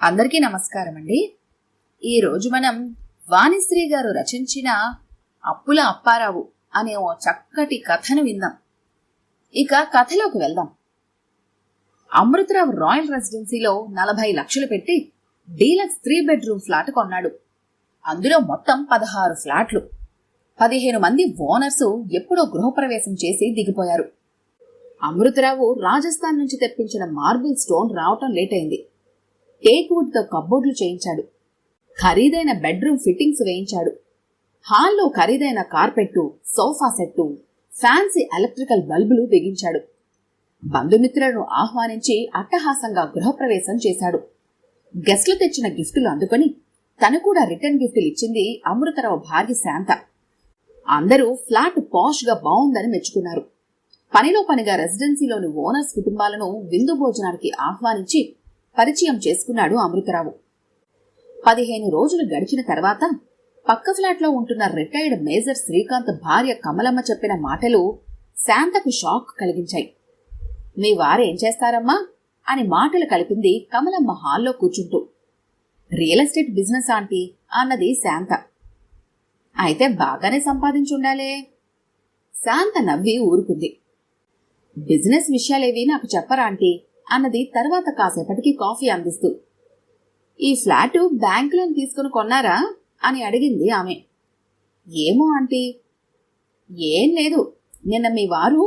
అందరికీ నమస్కారం అండి. ఈరోజు మనం వాణిశ్రీ గారు రచించిన అప్పుల అప్పారావు అనే ఓ చక్కటి కథను విందాం. ఇక కథలోకి వెళ్దాం. అమృతరావు రాయల్ రెసిడెన్సీలో 40 లక్షలు పెట్టి డీలక్స్ 3 బెడ్రూమ్ ఫ్లాట్ కొన్నాడు. అందులో మొత్తం 16 ఫ్లాట్లు. 15 మంది ఓనర్సు ఎప్పుడో గృహప్రవేశం చేసి దిగిపోయారు. అమృతరావు రాజస్థాన్ నుంచి తెప్పించిన మార్బుల్ స్టోన్ రావటం లేట్ అయింది. టేక్ వుడ్ తో కబ్బోర్డులు చేయించాడు. ఖరీదైన బెడ్రూమ్ ఫిట్టింగ్స్ వేయించాడు. హాల్లో ఖరీదైన carpet, sofa set, fancy electrical బల్బులు బిగించాడు. బంధుమిత్రులను ఆహ్వానించి అట్టహాసంగా గృహప్రవేశం చేశాడు. గెస్ట్లు తెచ్చిన గిఫ్టులు అందుకొని తను కూడా రిటర్న్ గిఫ్టులు ఇచ్చింది అమృతరావు భార్య శాంత. అందరూ ఫ్లాట్ పాష్ గా బావుందని మెచ్చుకున్నారు. పనిలో పనిగా రెసిడెన్సీలోని ఓనర్స్ కుటుంబాలను విందు భోజనానికి ఆహ్వానించి పరిచయం చేసుకున్నాడు అమృతరావు. 15 రోజులు గడిచిన తర్వాత పక్క ఫ్లాట్లో ఉంటున్న రిటైర్డ్ మేజర్ శ్రీకాంత్ భార్య కమలమ్మ చెప్పిన మాటలు శాంతకు షాక్ కలిగించాయి. మీ వారేం చేస్తారమ్మా అని మాటలు కలిపింది కమలమ్మ హాల్లో కూర్చుంటూ. రియల్ ఎస్టేట్ బిజినెస్ ఆంటీ అన్నది శాంత. అయితే బాగానే సంపాదించుండాలే. శాంత నవ్వి ఊరుకుంది. బిజినెస్ విషయాలేవి నాకు చెప్పరా ఆంటీ అన్నది తర్వాత కాసేపటికి కాఫీ అందిస్తూ. ఈ ఫ్లాటు బ్యాంక్ లోన్ తీసుకుని కొన్నారా అని అడిగింది ఆమె. ఏమో ఆంటీ. ఏం లేదు, నిన్న మీ వారు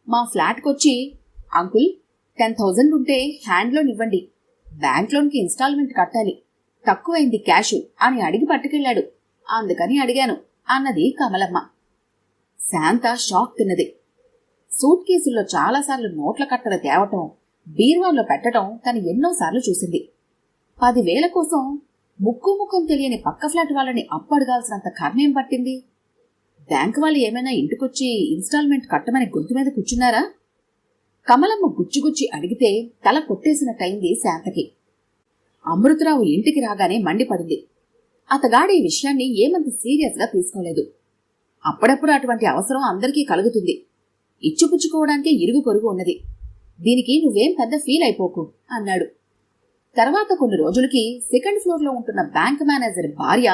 మా ఫ్లాట్కొచ్చి అంకుల్ 10,000 ఉంటే హ్యాండ్ లోన్ ఇవ్వండి, బ్యాంక్ లోన్కి ఇన్స్టాల్మెంట్ కట్టాలి, తక్కువైంది క్యాష్ అని అడిగి పట్టుకెళ్లాడు, అందుకని అడిగాను అన్నది కమలమ్మ. శాంత షాక్ తిన్నది. సూట్ కేసుల్లో చాలాసార్లు నోట్ల కట్టలు తేవటం, బీర్వాల్లో పెట్టడం తను ఎన్నోసార్లు చూసింది. 10,000 కోసం ముక్కు ముఖం తెలియని పక్క ఫ్లాట్ వాళ్ళని అప్పు అడగాల్సినంత కర్మేం పట్టింది? బ్యాంకు వాళ్ళు ఏమైనా ఇంటికొచ్చి ఇన్స్టాల్మెంట్ కట్టమని గొంతు మీద కూర్చున్నారా? కమలమ్మ గుచ్చిగుచ్చి అడిగితే తల కొట్టేసినట్టయింది శాంతకి. అమృతరావు ఇంటికి రాగానే మండిపడింది. అతగాడి ఈ విషయాన్ని ఏమంత సీరియస్ గా తీసుకోలేదు. అప్పుడప్పుడు అటువంటి అవసరం అందరికీ కలుగుతుంది. ఇచ్చిపుచ్చుకోవడానికే ఇరుగు పొరుగు ఉన్నది. దీనికి నువ్వేం పెద్ద ఫీల్ అయిపోకు అన్నాడు. తర్వాత కొన్ని రోజులకి సెకండ్ ఫ్లోర్ లో ఉంటున్న బ్యాంక్ మేనేజర్ భార్య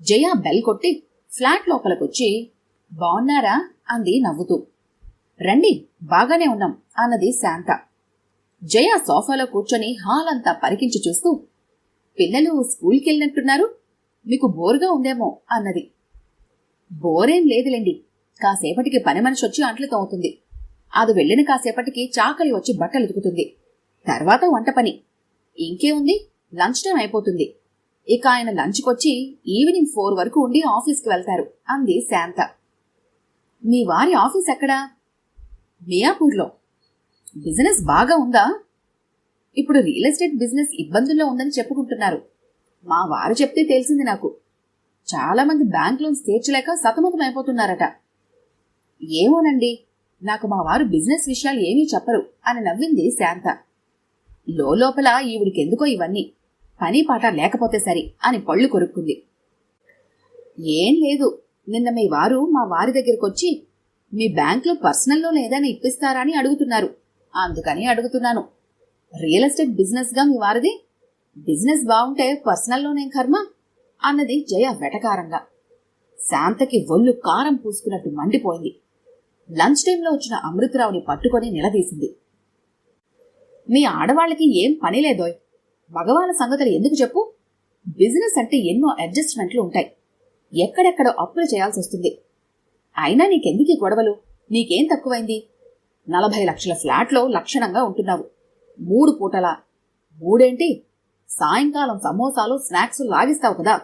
జయ బెల్ కొట్టి ఫ్లాట్ లోపలికొచ్చి బాగున్నారా అంది నవ్వుతూ. రండి, బాగానే ఉన్నాం అన్నది శాంత. జయ సోఫాలో కూర్చొని హాల్ అంతా పరికించి చూస్తూ, పిల్లలు స్కూల్కి వెళ్ళినట్టున్నారు, మీకు బోరుగా ఉందేమో అన్నది. బోరేం లేదులేండి, కాసేపటికి పని మనిషి వచ్చి అంట్లు తోముతుంది, అది వెళ్లిన కాసేపటికి చాకలి వచ్చి బట్టలు ఉతుకుతుంది, తర్వాత వంట పని, ఇంకే ఉంది, లంచ్ టైం అయిపోతుంది, ఇక ఆయన లంచ్కొచ్చి ఈవినింగ్ 4 వరకు ఉండి ఆఫీస్కి వెళ్తారు అంది శాంత. మీ వారి ఆఫీస్ ఎక్కడా? మియాపూర్లో. బిజినెస్ బాగా ఉందా? ఇప్పుడు రియల్ ఎస్టేట్ బిజినెస్ ఇబ్బందుల్లో ఉందని చెప్పుకుంటున్నారు. మా వారు చెప్తే తెలిసింది నాకు. చాలా మంది బ్యాంక్ లోన్స్ తీర్చలేక సతమతం అయిపోతున్నారట. ఏమోనండి, నాకు మా వారు బిజినెస్ విషయాలు ఏమీ చెప్పరు అని నవ్వింది శాంత. లోపల ఈవిడికెందుకో ఇవన్నీ, పని పాట లేకపోతే సరి అని పళ్ళు కొరుక్కుంది. ఏం లేదు, నిన్న మీ వారు మా వారి దగ్గరకొచ్చి మీ బ్యాంక్లో పర్సనల్ లోన్ ఏదైనా ఇప్పిస్తారా అని అడుగుతున్నారు, అందుకని అడుగుతున్నాను. రియల్ ఎస్టేట్ బిజినెస్ గా మీ వారిది, బిజినెస్ బాగుంటే పర్సనల్ లోన్ ఏం కర్మ అన్నది జయ వెటకారంగా. శాంతకి ఒళ్ళు కారం పూసుకున్నట్టు మండిపోయింది. లంచ్ టైంలో వచ్చిన అమృతరావుని పట్టుకొని నిలదీసింది. మీ ఆడవాళ్ళకి ఏం పని లేదోయ్, మగవాళ్ళ సంగతులు ఎందుకు చెప్పు? బిజినెస్ అంటే ఎన్నో అడ్జస్ట్మెంట్లు ఉంటాయి, ఎక్కడెక్కడో అప్పులు చేయాల్సి వస్తుంది. అయినా నీకెందుకీ గొడవలు? నీకేం తక్కువైంది? 40 లక్షల ఫ్లాట్లో లక్షణంగా ఉంటున్నావు. 3 పూటలా? 3 సాయంకాలం సమోసాలు స్నాక్స్ లాగిస్తావు కదా,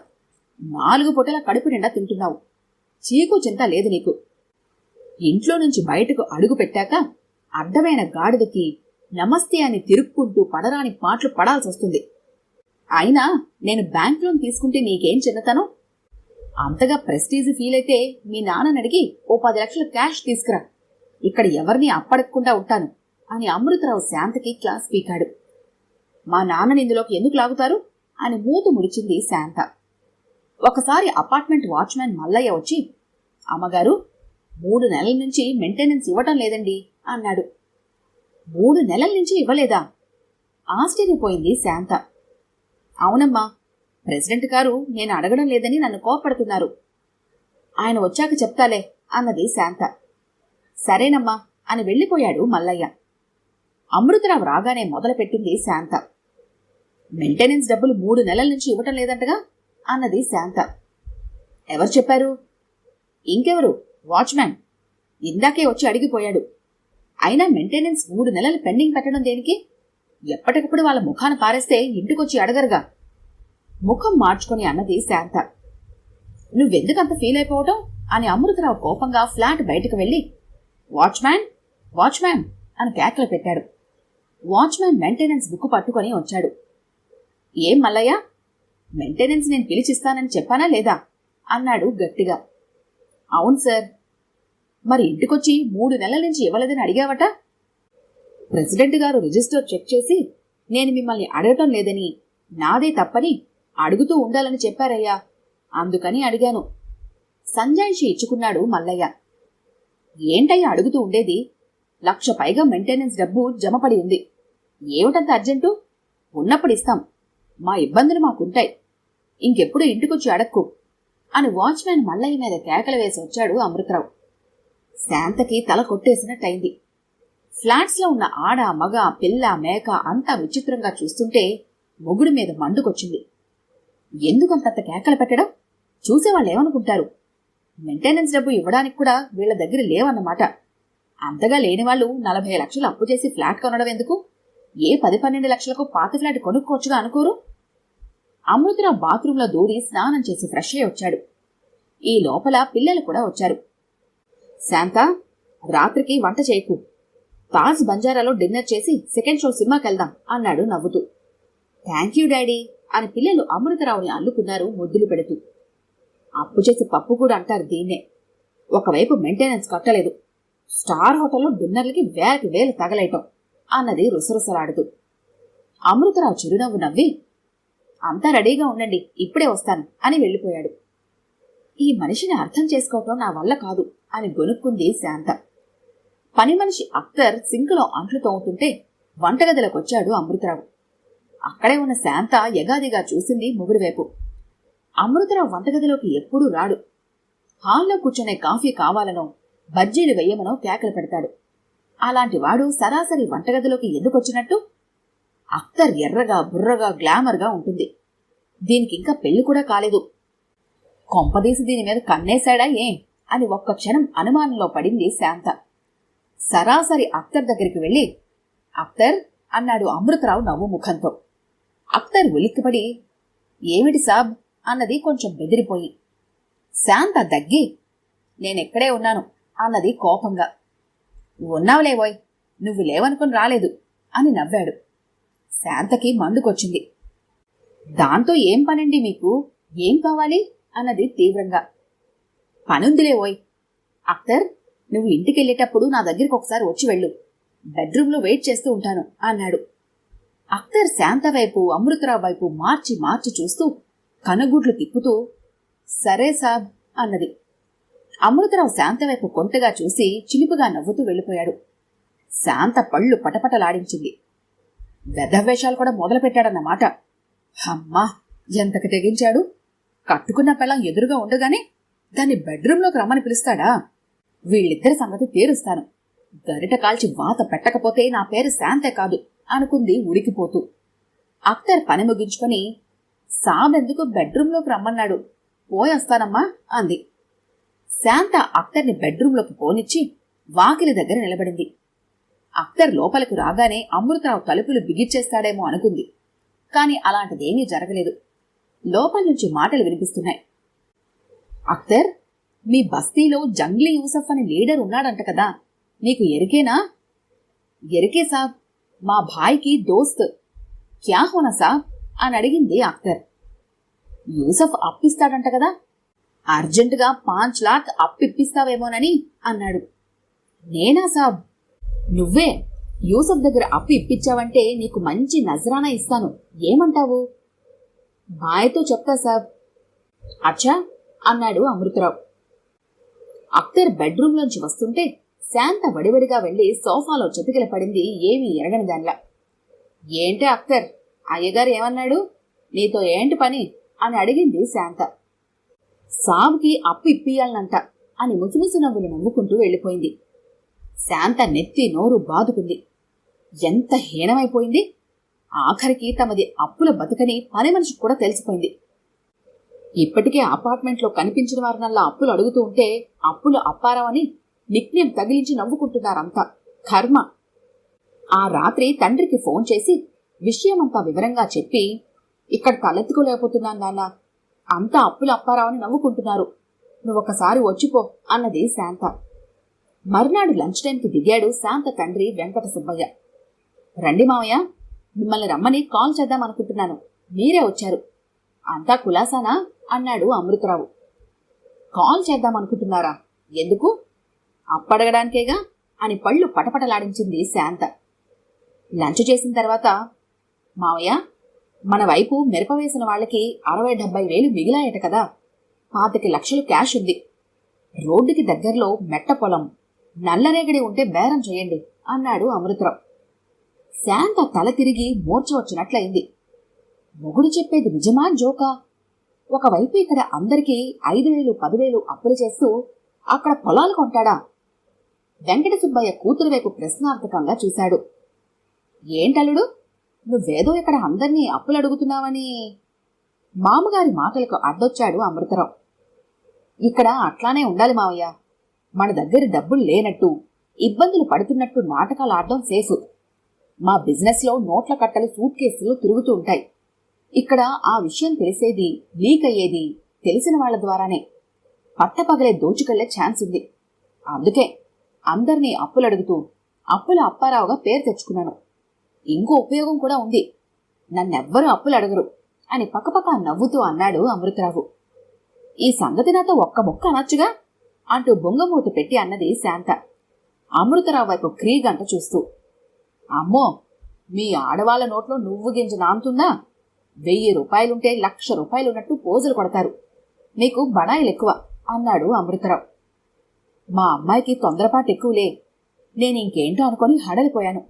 4 పూటల కడుపు నిండా తింటున్నావు. చీకు చింత లేదు నీకు. ఇంట్లో నుంచి బయటకు అడుగు పెట్టాక అడ్డమైన గాడిదకి నమస్తే అని తిరుక్కుంటూ పడరాని పాటలు పడాల్సి వస్తుంది. అయినా నేను బ్యాంక్ లోన్ తీసుకుంటే నీకేం చిన్నతనం? అంతగా ప్రెస్టీజ్ ఫీల్ అయితే మీ నాన్నని అడిగి ఓ 10 లక్షల క్యాష్ తీసుకురా, ఇక్కడ ఎవరిని అప్పడకుండా ఉంటాను అని అమృతరావు శాంతకి క్లాస్ పీకాడు. మా నాన్నని ఇందులోకి ఎందుకు లాగుతారు అని మూతు ముడిచింది శాంత. ఒకసారి అపార్ట్మెంట్ వాచ్మెన్ మల్లయ్య వచ్చి, అమ్మగారు 3 నెలల నుంచి మెయింటెనెన్స్ ఇవ్వటం లేదండి అన్నాడు. 3 నెలల నుంచి ఇవ్వలేదా? ఆశ్చర్యపోయింది శాంత. అవునమ్మా, ప్రెసిడెంట్ గారు నేను అడగడం లేదని నన్ను కోపడుతున్నారు. ఆయన వచ్చాక చెప్తాలే అన్నది శాంత. సరేనమ్మా అని వెళ్ళిపోయాడు మల్లయ్య. అమృతరావు రాగానే మొదలుపెట్టింది శాంత. మెయింటెనెన్స్ డబ్బులు 3 నెలల నుంచి ఇవ్వటం లేదంటగా అన్నది శాంత. ఎవరు చెప్పారు? ఇంకెవరు, వాచ్మ్యాన్. ఇందాకే వచ్చి అడిగిపోయాడు. అయినా మెయింటెనెన్స్ 3 నెలలు పెండింగ్ పెట్టడం దేనికి? ఎప్పటికప్పుడు వాళ్ళ ముఖాన పారేస్తే ఇంటికొచ్చి అడగరుగా. ముఖం మార్చుకొని అన్నది శాంత. నువ్వెందుకంత ఫీల్ అయిపోవటం అని అమృతరావు కోపంగా ఫ్లాట్ బయటకు వెళ్లి వాచ్మ్యాన్, వాచ్మ్యాన్ అని కేకలు పెట్టాడు. వాచ్మ్యాన్ మెయింటెనెన్స్ బుక్ పట్టుకొని వచ్చాడు. ఏం మల్లయ్య, మెయింటెనెన్స్ నేను పిలిచిస్తానని చెప్పానా లేదా అన్నాడు గట్టిగా. అవును సార్. మరి ఇంటికొచ్చి 3 నెలల నుంచి ఇవ్వలేదని అడిగావట. ప్రెసిడెంట్ గారు రిజిస్టర్ చెక్ చేసి నేను మిమ్మల్ని అడగటం లేదని, నాదే తప్పని అడుగుతూ ఉండాలని చెప్పారయ్యా, అందుకని అడిగాను. సంజాయిషి ఇచ్చుకున్నాడు మల్లయ్య. ఏంటయ్యా అడుగుతూ ఉండేది? 1,00,000 పైగా మెయింటెనెన్స్ డబ్బు జమపడి ఉంది. ఏమిటంత అర్జెంటు? ఉన్నప్పుడు ఇస్తాం. మా ఇబ్బందులు మాకుంటాయి. ఇంకెప్పుడు ఇంటికొచ్చి అడక్కు అని వాచ్మ్యాన్ మల్లయ్య మీద కేకలు వేసి వచ్చాడు అమృతరావు. శాంతకి తల కొట్టేసినట్టయింది. ఫ్లాట్స్లో ఉన్న ఆడ, మగ, పిల్ల, మేక అంతా విచిత్రంగా చూస్తుంటే మొగుడి మీద మండుకొచ్చింది. ఎందుకంత కేకలు పెట్టడం? చూసేవాళ్ళు ఏమనుకుంటారు? మెయింటెనెన్స్ డబ్బు ఇవ్వడానికి కూడా వీళ్ల దగ్గర లేవన్నమాట. అంతగా లేనివాళ్లు 40 లక్షలు అప్పు చేసి ఫ్లాట్ కొనడం ఎందుకు? ఏ 10-12 లక్షలకు పాత ఫ్లాట్ కొనుక్కోవచ్చుగా అనుకోరు? అమృతరావు బాత్రూంలో దూరి స్నానం చేసి ఫ్రెష్ అయి వచ్చాడు. ఈ లోపల పిల్లలు కూడా వచ్చారు. శాంత, రాత్రికి వంట చేయకు. తాజ్ బంజారాలో డిన్నర్ చేసి సెకండ్ షో సినిమాకెళ్దాం అన్నాడు నవ్వుతూ. థ్యాంక్ యూ డాడీ అని పిల్లలు అమృతరావుని అల్లుకున్నారు ముద్దులు పెడుతూ. అప్పు చేసి పప్పు కూడా అంటారు దీన్నే. ఒకవైపు మెయింటెనెన్స్ కట్టలేదు, స్టార్ హోటల్లో డిన్నర్లకి వేలు తగలేయటం అన్నది రుసరుసలాడుతూ. అమృతరావు చిరునవ్వు నవ్వి అంతా రెడీగా ఉండండి, ఇప్పుడే వస్తాను అని వెళ్ళిపోయాడు. ఈ మనిషిని అర్థం చేసుకోవటం నా వల్ల కాదు అని గొనుక్కుంది శాంత. పని మనిషి అఖ్తర్ సింకులో అంట్లు తోముతుంటే వంటగదిలోకొచ్చాడు అమృతరావు. అక్కడే ఉన్న శాంత ఎగాదిగా చూసింది మొగుడి వైపు. అమృతరావు వంటగదిలోకి ఎప్పుడూ రాడు. హాల్లో కూర్చునే కాఫీ కావాలనో బజ్జీలు వెయ్యమనో కేకలు పెడతాడు. అలాంటి వాడు సరాసరి వంటగదిలోకి ఎందుకొచ్చినట్టు? అఖ్తర్ ఎర్రగా, బుర్రగా, గ్లామర్గా ఉంటుంది. దీనికింకా పెళ్లి కూడా కాలేదు. కొంపదీసి దీని మీద కన్నేశాడా అని ఒక్క క్షణం అనుమానంలో పడింది శాంత. సరాసరి అఖ్తర్ దగ్గరికి వెళ్లి అఖ్తర్ అన్నాడు అమృతరావు నవ్వు ముఖంతో. అఖ్తర్ ఉలిక్కిపడి ఏమిటి సాబ్ అన్నది కొంచెం బెదిరిపోయి. శాంత దగ్గి నేనెక్కడే ఉన్నాను అన్నది కోపంగా. ఉన్నావులేవోయ్, నువ్వు లేవనుకుని రాలేదు అని నవ్వాడు. శాంతకి మండుకొచ్చింది. దాంతో ఏం పనండి మీకు? ఏం కావాలి అన్నది తీవ్రంగా. పనుందిలేవోయ్. అఖ్తర్, నువ్వు ఇంటికెళ్ళేటప్పుడు నా దగ్గరికి ఒకసారి వచ్చి వెళ్ళు. బెడ్రూమ్లో వెయిట్ చేస్తూ ఉంటాను అన్నాడు. అఖ్తర్ శాంత వైపు, అమృతరావు వైపు మార్చి మార్చి చూస్తూ కనుగుడ్లు తిప్పుతూ సరే సాబ్ అన్నది. అమృతరావు శాంత వైపు కొంటగా చూసి చిలిపుగా నవ్వుతూ వెళ్ళిపోయాడు. శాంత పళ్ళు పటపటలాడించింది. వెధవేషాలు కూడా మొదలుపెట్టాడన్నమాట. అమ్మా, ఎంతకు తెగించాడు! కట్టుకున్న పెళ్ళం ఎదురుగా ఉండగానే దాన్ని బెడ్రూంలోకి రమ్మని పిలుస్తాడా? వీళ్ళిద్దరి సంగతి తేరుస్తాను. గరిట కాల్చి వాత పెట్టకపోతే నా పేరు శాంతే కాదు అనుకుంది ఉడికిపోతూ. అఖ్తర్ పని ముగించుకొని సాబెందుకు బెడ్రూంలోకి రమ్మన్నాడు, పోయొస్తానమ్మా అంది. శాంత అఖ్తర్ని బెడ్రూంలోకి పోనిచ్చి వాకిలి దగ్గర నిలబడింది. అఖ్తర్ లోపలికి రాగానే అమృతరావు తలుపులు బిగిచ్చేస్తాడేమో అనుకుంది. కాని అలాంటిదేమీ జరగలేదు. లోపల నుంచి మాటలు వినిపిస్తున్నాయి. అఖ్తర్, మీ బస్తీలో జంగ్లీ యూసఫ్ అనే లీడర్ ఉన్నాడంట కదా, నీకు ఎరికేనా? ఎరికే సాబ్, మా భాయ్కి దోస్త్. క్యా హోనా సాబ్ అని అడిగింది అఖ్తర్. యూసఫ్ అప్పిస్తాడంట కదా, అర్జెంటుగా 5 లాఖ్ అప్పిప్పిస్తావేమోనని అన్నాడు. నేనా సాబ్? నువ్వే. యూసఫ్ దగ్గర అప్పు ఇప్పించావంటే నీకు మంచి నజరానా ఇస్తాను, ఏమంటావు? భాయ్తో చెప్తా సాబ్. అచ్చా అన్నాడు అమృతరావు. అఖ్తర్ బెడ్రూంలోంచి వస్తుంటే శాంత వడివడిగా వెళ్లి సోఫాలో చతికిల పడింది ఏమీ ఎరగని దానిలా. ఏంటే అఖ్తర్, అయ్యగారు ఏమన్నాడు? నీతో ఏంటి పని అని అడిగింది శాంత. సాబుకి అప్పు ఇప్పియాలనంట అని ముసిముసి నవ్వులు నవ్వుకుంటూ వెళ్ళిపోయింది. శాంత నెత్తి నోరు బాదుకుంది. ఎంత హీనమైపోయింది! ఆఖరికి తమది అప్పుల బతుకని పని మనిషికి కూడా తెలిసిపోయింది. ఇప్పటికే అపార్ట్మెంట్లో కనిపించిన వారినల్లా అప్పులు అడుగుతూ ఉంటే అప్పులు అప్పారావని నిక్నేం తగిలించి నవ్వుకుంటున్నారంతా. కర్మ! ఆ రాత్రి తండ్రికి ఫోన్ చేసి విషయమంతా వివరంగా చెప్పి, ఇక్కడ తలెత్తుకోలేకపోతున్నాను నాన్న, అంతా అప్పులు అప్పారావని నవ్వుకుంటున్నారు, నువ్వొకసారి వచ్చిపో అన్నది శాంత. మర్నాడు లంచ్ టైంకి దిగాడు శాంత తండ్రి వెంకట సుబ్బయ్య. రండి మావయ్య, మిమ్మల్ని రమ్మని కాల్ చేద్దామనుకుంటున్నాను, మీరే వచ్చారు. అంతా కులాసానా అన్నాడు అమృతరావు. కాల్ చేద్దామనుకుంటున్నారా? ఎందుకు? అప్పడగడానికేగా అని పళ్ళు పటపటలాడించింది శాంత. లంచ్ చేసిన తర్వాత, మావయ్య, మన వైపు మిరప వేసిన వాళ్ళకి 60-70 వేలు మిగిలాయట కదా, 25 లక్షలు క్యాష్ ఉంది. రోడ్డుకి దగ్గరలో మెట్ట పొలం, నల్లరేగడి ఉంటే బేరం చేయండి అన్నాడు అమృతరావు. శాంత తల తిరిగి మూర్ఛ వచ్చినట్లయింది. మొగుడు చెప్పేది నిజమా జోకా? ఒకవైపు ఇక్కడ అందరికీ 5,000, 10,000 అప్పులు చేస్తూ అక్కడ పొలాలు కొంటాడా? వెంకట సుబ్బయ్య కూతురు వైపు ప్రశ్నార్థకంగా చూశాడు. ఏంటల్లుడు, నువ్వేదో ఇక్కడ అందర్నీ అప్పులు అడుగుతున్నావని? మామగారి మాటలకు అడ్డొచ్చాడు అమృతరావు. ఇక్కడ అట్లానే ఉండాలి మావయ్య. మన దగ్గర డబ్బులు లేనట్టు, ఇబ్బందులు పడుతున్నట్టు నాటకాలు ఆడడం సేఫ్. మా బిజినెస్లో నోట్ల కట్టలు సూట్ కేసులు తిరుగుతూ ఉంటాయి. ఇక్కడ ఆ విషయం తెలిసేది, లీక్ అయ్యేది తెలిసిన వాళ్ల ద్వారానే. పట్టపగలే దోచుకెళ్లే ఛాన్స్ ఉంది. అందుకే అందర్నీ అప్పులు అడుగుతూ అప్పుల అప్పారావుగా పేరు తెచ్చుకున్నాను. ఇంకో ఉపయోగం కూడా ఉంది, నన్నెవ్వరూ అప్పులు అడగరు అని పక్కపక్క నవ్వుతూ అన్నాడు అమృతరావు. ఈ సంగతి నాతో ఒక్క ముక్క అనొచ్చుగా అంటూ బొంగమూత పెట్టి అన్నది శాంత, అమృతరావు వైపు క్రీగంట చూస్తూ. అమ్మో, మీ ఆడవాళ్ల నోట్లో నువ్వు గింజ నాంతుందా? 1000 రూపాయలుంటే 1,00,000 రూపాయలున్నట్టు పోజులు కొడతారు. నీకు బడాయిలు ఎక్కువ అన్నాడు అమృతరావు. మా అమ్మాయికి తొందరపాటు ఎక్కువలే, నేనింకేంటో అనుకొని హడలిపోయాను.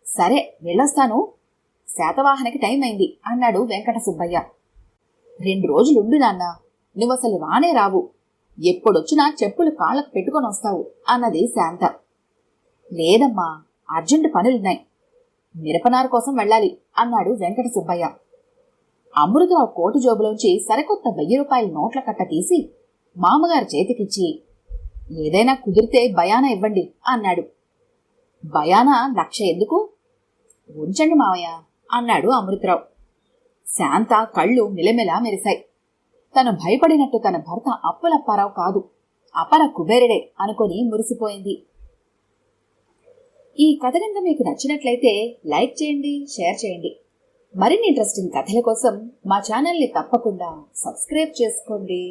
సరే వెళ్ళొస్తాను, శాతవాహనకి టైం అయింది అన్నాడు వెంకట సుబ్బయ్య. 2 రోజులుండు నాన్న, నువ్వసలు రానే రావు, ఎప్పుడొచ్చినా చెప్పులు కాళ్లకు పెట్టుకొని వస్తావు అన్నది శాంత. లేదమ్మా, అర్జెంటు పనులున్నాయి, మిరపనారు కోసం వెళ్ళాలి అన్నాడు వెంకట సుబ్బయ్య. అమృతరావు కోటు జోబులోంచి సరికొత్త 1000 రూపాయల నోట్ల కట్ట తీసి మామగారి చేతికిచ్చి, ఏదైనా కుదిరితే బయానా ఇవ్వండి అన్నాడు. బయానా 1,00,000 ఎందుకు? ఉంచండి మావయ్య అన్నాడు అమృతరావు. శాంత కళ్ళు మిలమిలా మెరిశాయి. తను భయపడినట్టు తన భర్త అప్పులప్పారావు కాదు, అపర కుబేరుడే అనుకొని మురిసిపోయింది. ఈ కథ కనుక మీకు నచ్చినట్లయితే లైక్ చేయండి, షేర్ చేయండి. మరిన్ని ఇంట్రెస్టింగ్ కథల కోసం మా ఛానల్ని తప్పకుండా సబ్స్క్రైబ్ చేసుకోండి.